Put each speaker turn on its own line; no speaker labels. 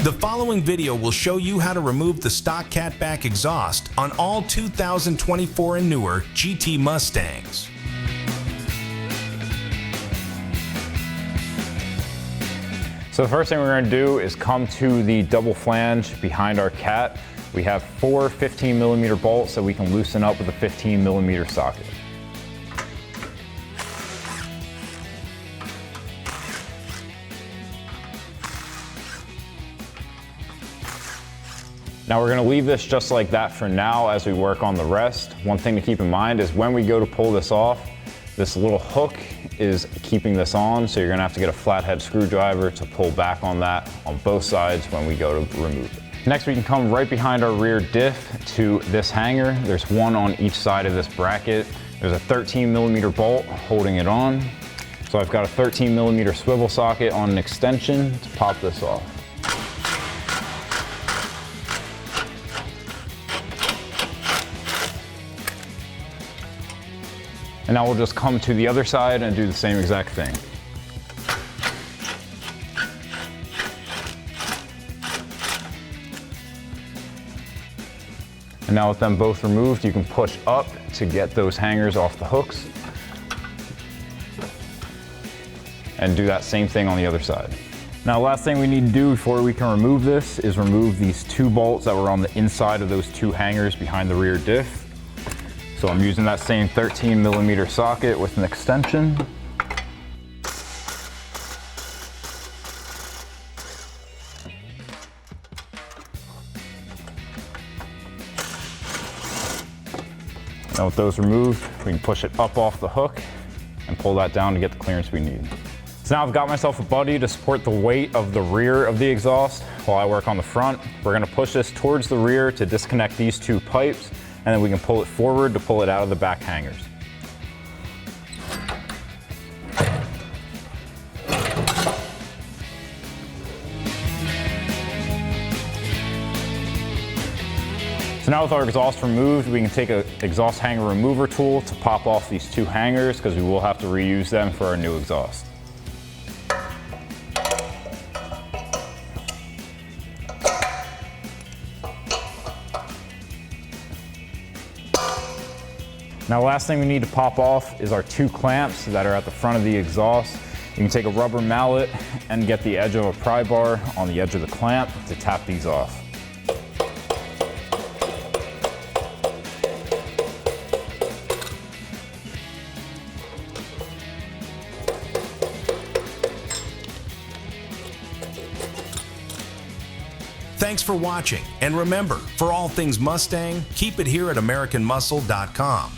The following video will show you how to remove the stock catback exhaust on all 2024 and newer GT Mustangs.
So the first thing we're going to do is come to the double flange behind our cat. We have 4 15mm bolts that we can loosen up with a 15mm socket. Now we're going to leave this just like that for now as we work on the rest. One thing to keep in mind is when we go to pull this off, this little hook is keeping this on, so you're going to have to get a flathead screwdriver to pull back on that on both sides when we go to remove it. Next, we can come right behind our rear diff to this hanger. There's one on each side of this bracket. There's a 13mm bolt holding it on. So I've got a 13mm swivel socket on an extension to pop this off. And now we'll just come to the other side and do the same exact thing. And now with them both removed, you can push up to get those hangers off the hooks. And do that same thing on the other side. Now, last thing we need to do before we can remove this is remove these 2 bolts that were on the inside of those 2 hangers behind the rear diff. So I'm using that same 13mm socket with an extension. Now with those removed, we can push it up off the hook and pull that down to get the clearance we need. So now I've got myself a buddy to support the weight of the rear of the exhaust while I work on the front. We're going to push this towards the rear to disconnect these 2 pipes, and then we can pull it forward to pull it out of the back hangers. So now with our exhaust removed, we can take an exhaust hanger remover tool to pop off these 2 hangers because we will have to reuse them for our new exhaust. Now, last thing we need to pop off is our 2 clamps that are at the front of the exhaust. You can take a rubber mallet and get the edge of a pry bar on the edge of the clamp to tap these off.
Thanks for watching, and remember, for all things Mustang, keep it here at AmericanMuscle.com.